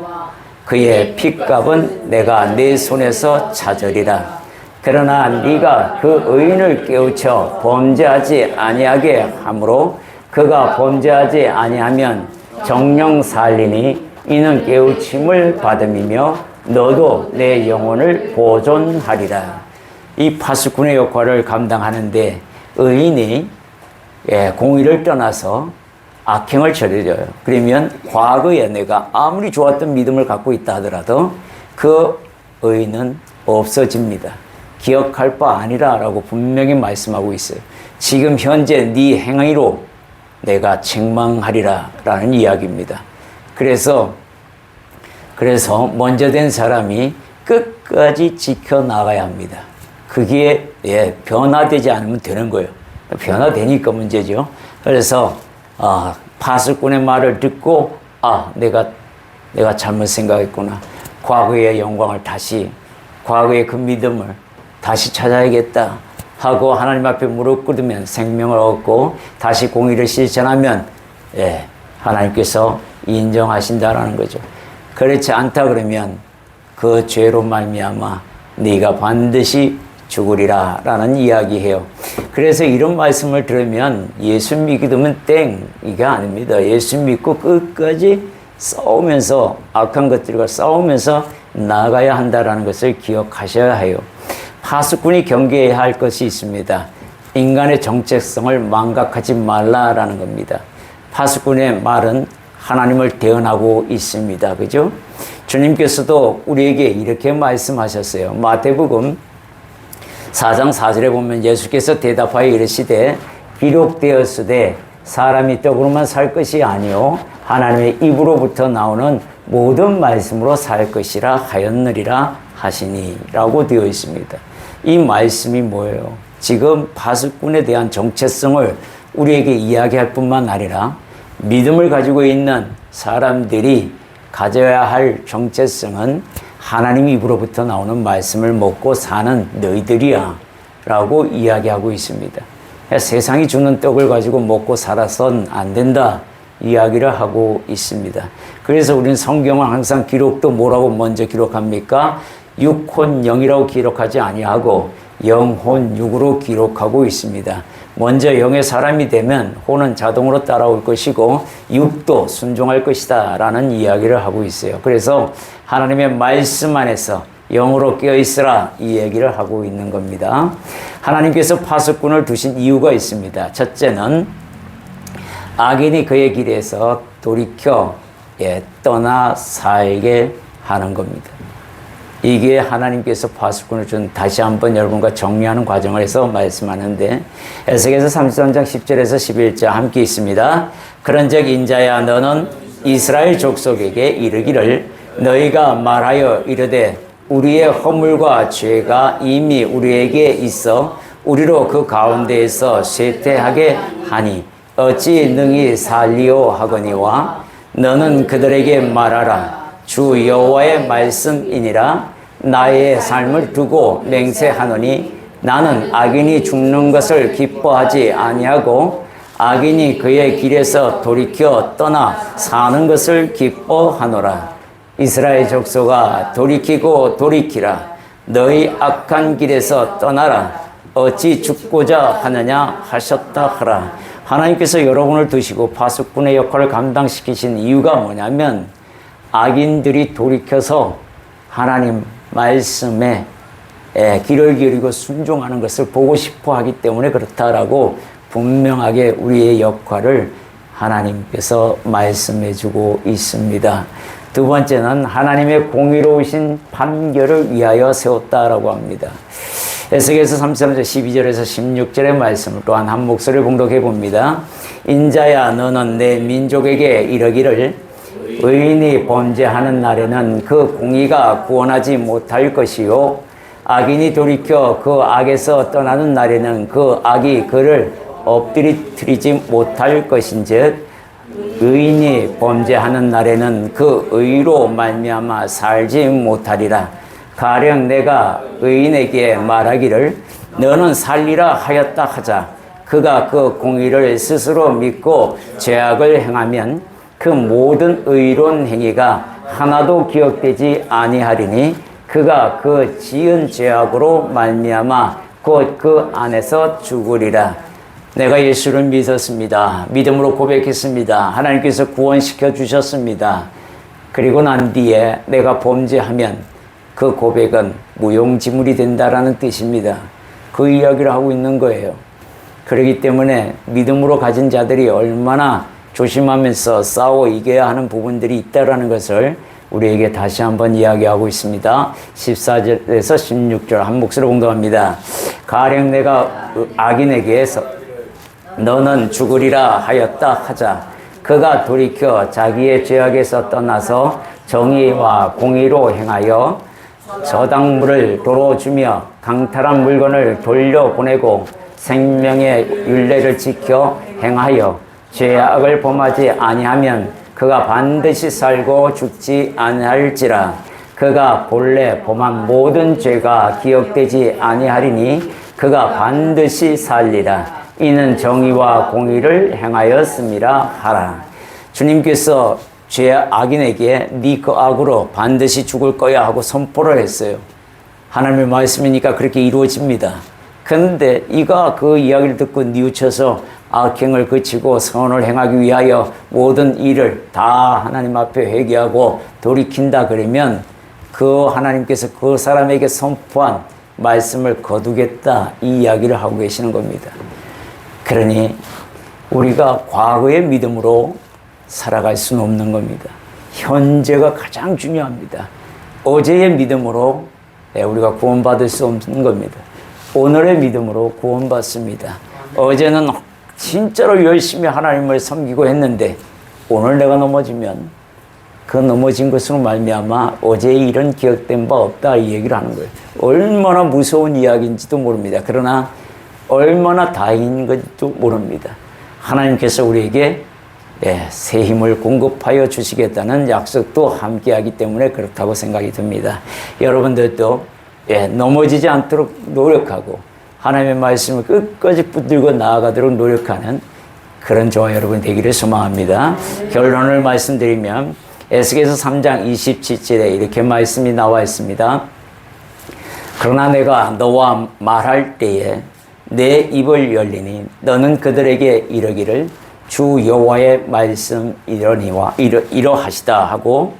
그의 핏값은 내가 내 손에서 찾으리라. 그러나 네가 그 의인을 깨우쳐 범죄하지 아니하게 하므로 그가 범죄하지 아니하면 정령 살리니 이는 깨우침을 받음이며 너도 내 영혼을 보존하리라. 이 파수꾼의 역할을 감당하는데 의인이 공의를 떠나서 악행을 저질러요. 그러면 과거에 내가 아무리 좋았던 믿음을 갖고 있다 하더라도 그 의인은 없어집니다. 기억할 바 아니라 라고 분명히 말씀하고 있어요. 지금 현재 네 행위로 내가 책망하리라 라는 이야기입니다. 그래서 먼저 된 사람이 끝까지 지켜나가야 합니다. 그게 변화되지 않으면 되는 거예요. 변화되니까 문제죠. 그래서 파수꾼의 말을 듣고 내가 잘못 생각했구나. 과거의 영광을 과거의 그 믿음을 다시 찾아야겠다 하고 하나님 앞에 무릎 꿇으면 생명을 얻고 다시 공의를 실천하면 하나님께서 인정하신다라는 거죠. 그렇지 않다 그러면 그 죄로 말미암아 네가 반드시 죽으리라 라는 이야기해요. 그래서 이런 말씀을 들으면 예수 믿으면 땡 이게 아닙니다. 예수 믿고 끝까지 싸우면서 악한 것들과 싸우면서 나아가야 한다라는 것을 기억하셔야 해요. 파수꾼이 경계해야 할 것이 있습니다. 인간의 정체성을 망각하지 말라라는 겁니다. 파수꾼의 말은 하나님을 대언하고 있습니다. 그죠? 주님께서도 우리에게 이렇게 말씀하셨어요. 마태복음 4장 4절에 보면 예수께서 대답하여 이르시되 기록되었으되 사람이 떡으로만 살 것이 아니요 하나님의 입으로부터 나오는 모든 말씀으로 살 것이라 하였느리라 하시니 라고 되어 있습니다. 이 말씀이 뭐예요? 지금 파수꾼에 대한 정체성을 우리에게 이야기할 뿐만 아니라 믿음을 가지고 있는 사람들이 가져야 할 정체성은 하나님 입으로부터 나오는 말씀을 먹고 사는 너희들이야 라고 이야기하고 있습니다. 세상이 주는 떡을 가지고 먹고 살아선 안 된다 이야기를 하고 있습니다. 그래서 우리는 성경은 항상 기록도 뭐라고 먼저 기록합니까? 육혼 영이라고 기록하지 아니하고 영혼 육으로 기록하고 있습니다. 먼저 영의 사람이 되면 혼은 자동으로 따라올 것이고 육도 순종할 것이다 라는 이야기를 하고 있어요. 그래서 하나님의 말씀 안에서 영으로 깨어있으라 이 얘기를 하고 있는 겁니다. 하나님께서 파수꾼을 두신 이유가 있습니다. 첫째는 악인이 그의 길에서 돌이켜 떠나 살게 하는 겁니다. 이게 하나님께서 파수꾼을 준 다시 한번 여러분과 정리하는 과정을 해서 말씀하는데 에스겔서 33장 10절에서 11절 함께 있습니다. 그런즉 인자야 너는 이스라엘 족속에게 이르기를 너희가 말하여 이르되 우리의 허물과 죄가 이미 우리에게 있어 우리로 그 가운데에서 쇠퇴하게 하니 어찌 능히 살리오 하거니와 너는 그들에게 말하라 주 여호와의 말씀이니라 나의 삶을 두고 맹세하노니 나는 악인이 죽는 것을 기뻐하지 아니하고 악인이 그의 길에서 돌이켜 떠나 사는 것을 기뻐하노라. 이스라엘 족속아 돌이키고 돌이키라. 너희 악한 길에서 떠나라. 어찌 죽고자 하느냐 하셨다 하라. 하나님께서 여러분을 두시고 파수꾼의 역할을 감당시키신 이유가 뭐냐면 악인들이 돌이켜서 하나님 말씀에 귀를 기울이고 순종하는 것을 보고 싶어 하기 때문에 그렇다라고 분명하게 우리의 역할을 하나님께서 말씀해 주고 있습니다. 두 번째는 하나님의 공의로우신 판결을 위하여 세웠다라고 합니다. 에스겔서 33장 12절에서 16절의 말씀을 또한 한 목소리를 봉독해 봅니다. 인자야 너는 내 민족에게 이르기를 의인이 범죄하는 날에는 그 공의가 구원하지 못할 것이요 악인이 돌이켜 그 악에서 떠나는 날에는 그 악이 그를 엎드리지 못할 것인즉 의인이 범죄하는 날에는 그 의로 말미암아 살지 못하리라. 가령 내가 의인에게 말하기를 너는 살리라 하였다 하자. 그가 그 공의를 스스로 믿고 죄악을 행하면 그 모든 의로운 행위가 하나도 기억되지 아니하리니 그가 그 지은 죄악으로 말미암아 곧 그 안에서 죽으리라. 내가 예수를 믿었습니다. 믿음으로 고백했습니다. 하나님께서 구원시켜 주셨습니다. 그리고 난 뒤에 내가 범죄하면 그 고백은 무용지물이 된다라는 뜻입니다. 그 이야기를 하고 있는 거예요. 그렇기 때문에 믿음으로 가진 자들이 얼마나 조심하면서 싸워 이겨야 하는 부분들이 있다라는 것을 우리에게 다시 한번 이야기하고 있습니다. 14절에서 16절 한 목소리로 봉독합니다. 가령 내가 악인에게서 너는 죽으리라 하였다 하자. 그가 돌이켜 자기의 죄악에서 떠나서 정의와 공의로 행하여 저당물을 도로 주며 강탈한 물건을 돌려보내고 생명의 율례를 지켜 행하여 죄악을 범하지 아니하면 그가 반드시 살고 죽지 아니할지라. 그가 본래 범한 모든 죄가 기억되지 아니하리니 그가 반드시 살리라. 이는 정의와 공의를 행하였음이라 하라. 주님께서 악인에게 네 그 악으로 반드시 죽을 거야 하고 선포를 했어요. 하나님의 말씀이니까 그렇게 이루어집니다. 그런데 이가 그 이야기를 듣고 뉘우쳐서 악행을 그치고 선을 행하기 위하여 모든 일을 다 하나님 앞에 회개하고 돌이킨다 그러면 그 하나님께서 그 사람에게 선포한 말씀을 거두겠다 이 이야기를 하고 계시는 겁니다. 그러니 우리가 과거의 믿음으로 살아갈 수는 없는 겁니다. 현재가 가장 중요합니다. 어제의 믿음으로 우리가 구원받을 수 없는 겁니다. 오늘의 믿음으로 구원받습니다. 어제는 진짜로 열심히 하나님을 섬기고 했는데 오늘 내가 넘어지면 그 넘어진 것으로 말미암아 어제의 일은 기억된 바 없다 이 얘기를 하는 거예요. 얼마나 무서운 이야기인지도 모릅니다. 그러나 얼마나 다행인 건지도 모릅니다. 하나님께서 우리에게 새 힘을 공급하여 주시겠다는 약속도 함께하기 때문에 그렇다고 생각이 듭니다. 여러분들도 넘어지지 않도록 노력하고 하나님의 말씀을 끝까지 붙들고 나아가도록 노력하는 그런 저와 여러분 되기를 소망합니다. 결론을 말씀드리면 에스겔서 3장 27절에 이렇게 말씀이 나와 있습니다. 그러나 내가 너와 말할 때에 내 입을 열리니 너는 그들에게 이르기를 주 여호와의 말씀 이러하시다 하고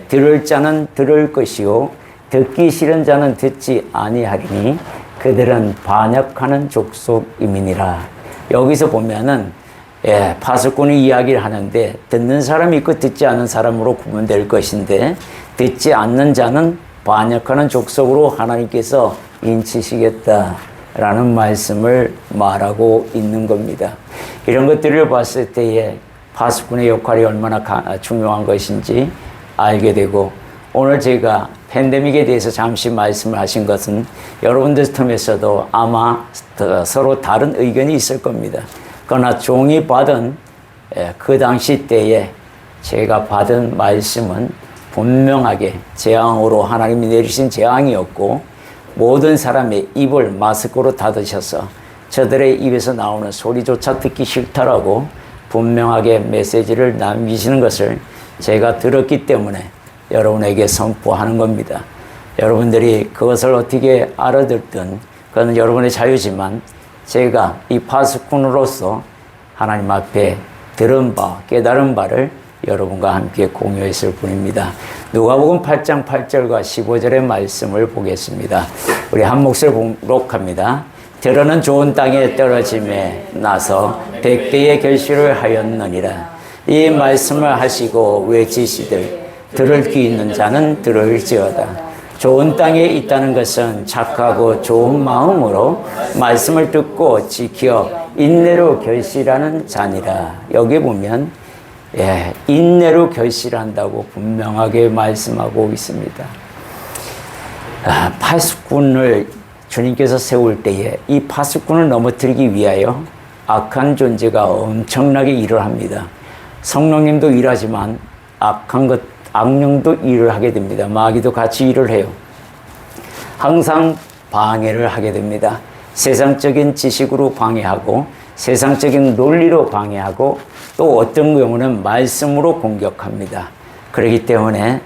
들을 자는 들을 것이요 듣기 싫은 자는 듣지 아니하리니 그들은 반역하는 족속임이니라. 여기서 보면은 파수꾼이 이야기를 하는데 듣는 사람이 있고 듣지 않는 사람으로 구분될 것인데 듣지 않는 자는 반역하는 족속으로 하나님께서 인치시겠다라는 말씀을 말하고 있는 겁니다. 이런 것들을 봤을 때에 파수꾼의 역할이 얼마나 중요한 것인지 알게 되고 오늘 제가 팬데믹에 대해서 잠시 말씀을 하신 것은 여러분들 틈에서도 아마 서로 다른 의견이 있을 겁니다. 그러나 종이 받은 그 당시 때에 제가 받은 말씀은 분명하게 재앙으로 하나님이 내리신 재앙이었고 모든 사람의 입을 마스크로 닫으셔서 저들의 입에서 나오는 소리조차 듣기 싫다라고 분명하게 메시지를 남기시는 것을 제가 들었기 때문에 여러분에게 선포하는 겁니다. 여러분들이 그것을 어떻게 알아듣든 그건 여러분의 자유지만 제가 이 파수꾼으로서 하나님 앞에 들은 바, 깨달은 바를 여러분과 함께 공유했을 뿐입니다. 누가복음 8장 8절과 15절의 말씀을 보겠습니다. 우리 한 목소리 봉독합니다. 들어는 좋은 땅에 떨어짐에 나서 100배의 결실을 하였느니라. 이 말씀을 하시고 외치시되 들을 귀 있는 자는 들을지어다. 좋은 땅에 있다는 것은 착하고 좋은 마음으로 말씀을 듣고 지켜 인내로 결실하는 자니라. 여기 보면 인내로 결실한다고 분명하게 말씀하고 있습니다. 파수꾼을 주님께서 세울 때에 이 파수꾼을 넘어뜨리기 위하여 악한 존재가 엄청나게 일을 합니다. 성령님도 일하지만 악령도 일을 하게 됩니다. 마귀도 같이 일을 해요. 항상 방해를 하게 됩니다. 세상적인 지식으로 방해하고 세상적인 논리로 방해하고 또 어떤 경우는 말씀으로 공격합니다. 그렇기 때문에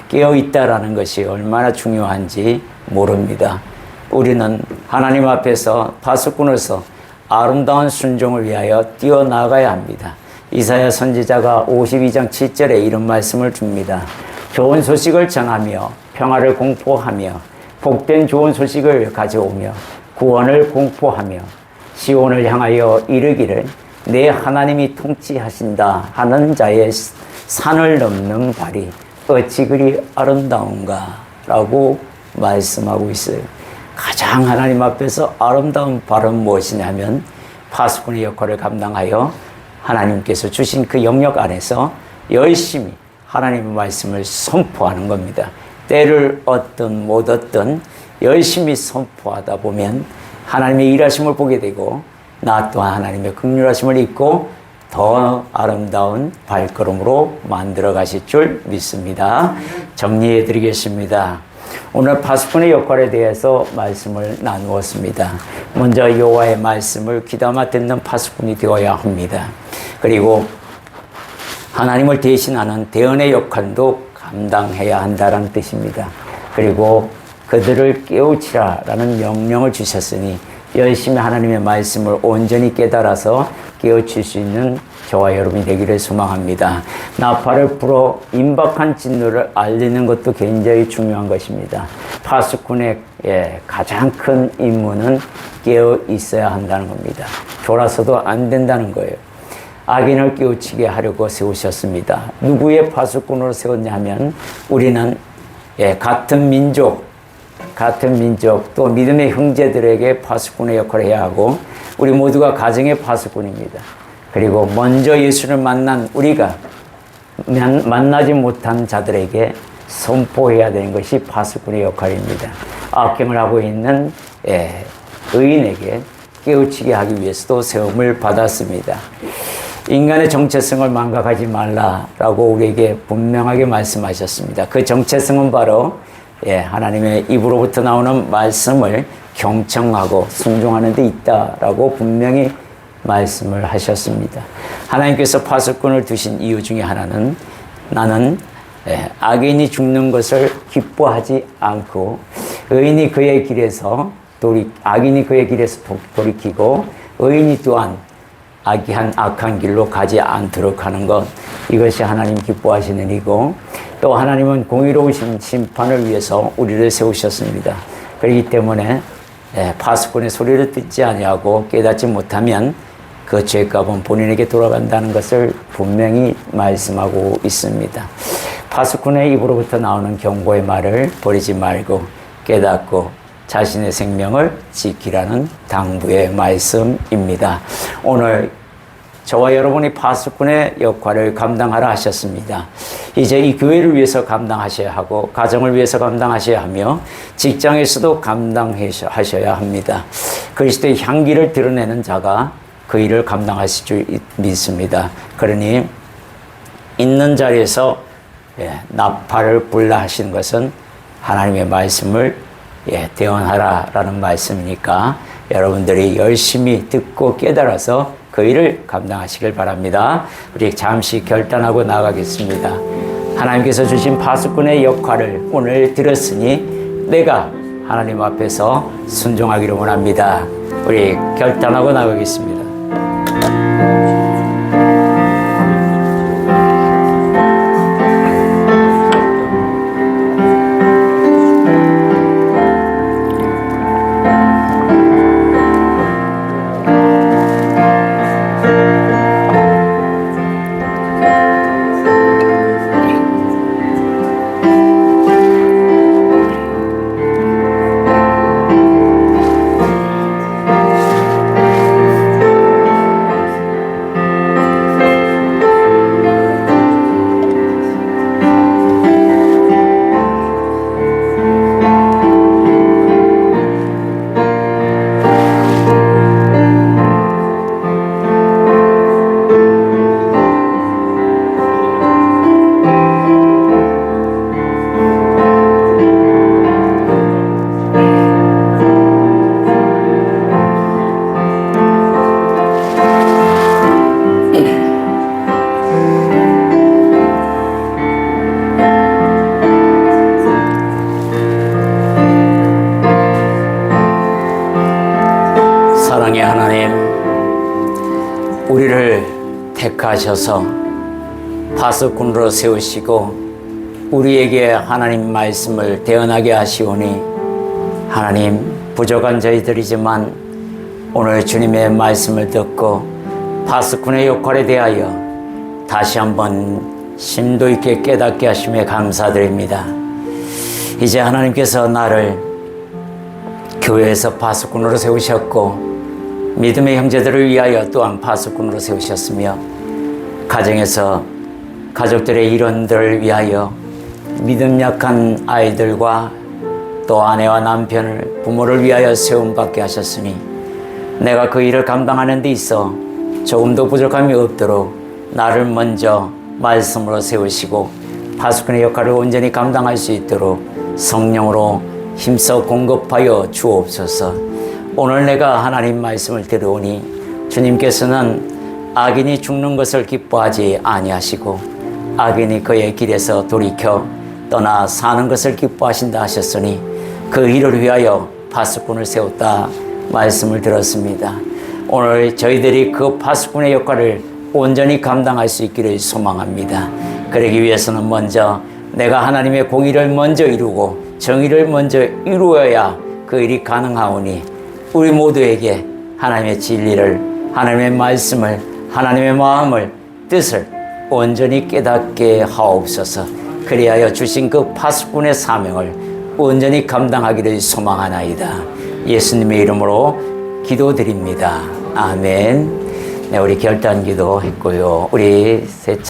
깨어있다라는 것이 얼마나 중요한지 모릅니다. 우리는 하나님 앞에서 파수꾼으로서 아름다운 순종을 위하여 뛰어나가야 합니다. 이사야 선지자가 52장 7절에 이런 말씀을 줍니다. 좋은 소식을 전하며 평화를 공포하며 복된 좋은 소식을 가져오며 구원을 공포하며 시온을 향하여 이르기를 내 하나님이 통치하신다 하는 자의 산을 넘는 발이 어찌 그리 아름다운가 라고 말씀하고 있어요. 가장 하나님 앞에서 아름다운 발은 무엇이냐면 파수꾼의 역할을 감당하여 하나님께서 주신 그 영역 안에서 열심히 하나님의 말씀을 선포하는 겁니다. 때를 얻든 못 얻든 열심히 선포하다 보면 하나님의 일하심을 보게 되고 나 또한 하나님의 긍휼하심을 입고 더 아름다운 발걸음으로 만들어 가실 줄 믿습니다. 정리해 드리겠습니다. 오늘 파수꾼의 역할에 대해서 말씀을 나누었습니다. 먼저 여호와의 말씀을 귀담아 듣는 파수꾼이 되어야 합니다. 그리고 하나님을 대신하는 대언의 역할도 감당해야 한다는 뜻입니다. 그리고 그들을 깨우치라라는 명령을 주셨으니 열심히 하나님의 말씀을 온전히 깨달아서 깨우칠 수 있는 저와 여러분이 되기를 소망합니다. 나팔을 불어 임박한 진노를 알리는 것도 굉장히 중요한 것입니다. 파수꾼의 가장 큰 임무는 깨어 있어야 한다는 겁니다. 졸아서도 안 된다는 거예요. 악인을 깨우치게 하려고 세우셨습니다. 누구의 파수꾼으로 세웠냐면 우리는 같은 민족 또 믿음의 형제들에게 파수꾼의 역할을 해야 하고 우리 모두가 가정의 파수꾼입니다. 그리고 먼저 예수를 만난 우리가 만나지 못한 자들에게 선포해야 되는 것이 파수꾼의 역할입니다. 악행을 하고 있는 의인에게 깨우치게 하기 위해서도 세움을 받았습니다. 인간의 정체성을 망각하지 말라라고 우리에게 분명하게 말씀하셨습니다. 그 정체성은 바로 하나님의 입으로부터 나오는 말씀을 경청하고 순종하는 데 있다라고 분명히 말씀을 하셨습니다. 하나님께서 파수꾼을 두신 이유 중에 하나는 나는 악인이 죽는 것을 기뻐하지 않고 악인이 그의 길에서 돌이키고 의인이 또한 악한 길로 가지 않도록 하는 것, 이것이 하나님 기뻐하시는 일이고 또 하나님은 공의로우신 심판을 위해서 우리를 세우셨습니다. 그렇기 때문에 파수꾼의 소리를 듣지 아니하고 깨닫지 못하면 그 죄값은 본인에게 돌아간다는 것을 분명히 말씀하고 있습니다. 파수꾼의 입으로부터 나오는 경고의 말을 버리지 말고 깨닫고 자신의 생명을 지키라는 당부의 말씀입니다. 오늘 저와 여러분이 파수꾼의 역할을 감당하라 하셨습니다. 이제 이 교회를 위해서 감당하셔야 하고 가정을 위해서 감당하셔야 하며 직장에서도 감당하셔야 합니다. 그리스도의 향기를 드러내는 자가 그 일을 감당하실 줄 믿습니다. 그러니 있는 자리에서 나팔을 불라 하시는 것은 하나님의 말씀을 대언하라라는 말씀이니까 여러분들이 열심히 듣고 깨달아서 그 일을 감당하시길 바랍니다. 우리 잠시 결단하고 나가겠습니다. 하나님께서 주신 파수꾼의 역할을 오늘 들었으니 내가 하나님 앞에서 순종하기를 원합니다. 우리 결단하고 나가겠습니다. 사랑의 하나님, 우리를 택하셔서 파수꾼으로 세우시고 우리에게 하나님 말씀을 대언하게 하시오니 하나님, 부족한 저희들이지만 오늘 주님의 말씀을 듣고 파수꾼의 역할에 대하여 다시 한번 심도 있게 깨닫게 하심에 감사드립니다. 이제 하나님께서 나를 교회에서 파수꾼으로 세우셨고 믿음의 형제들을 위하여 또한 파수꾼으로 세우셨으며 가정에서 가족들의 일원들을 위하여 믿음 약한 아이들과 또 아내와 남편을 부모를 위하여 세움받게 하셨으니 내가 그 일을 감당하는 데 있어 조금도 부족함이 없도록 나를 먼저 말씀으로 세우시고 파수꾼의 역할을 온전히 감당할 수 있도록 성령으로 힘써 공급하여 주옵소서. 오늘 내가 하나님 말씀을 들으오니 주님께서는 악인이 죽는 것을 기뻐하지 아니하시고 악인이 그의 길에서 돌이켜 떠나 사는 것을 기뻐하신다 하셨으니 그 일을 위하여 파수꾼을 세웠다 말씀을 들었습니다. 오늘 저희들이 그 파수꾼의 역할을 온전히 감당할 수 있기를 소망합니다. 그러기 위해서는 먼저 내가 하나님의 공의를 먼저 이루고 정의를 먼저 이루어야 그 일이 가능하오니 우리 모두에게 하나님의 진리를, 하나님의 말씀을, 하나님의 마음을, 뜻을 온전히 깨닫게 하옵소서. 그리하여 주신 그 파수꾼의 사명을 온전히 감당하기를 소망하나이다. 예수님의 이름으로 기도드립니다. 아멘. 네, 우리 결단 기도 했고요. 우리 세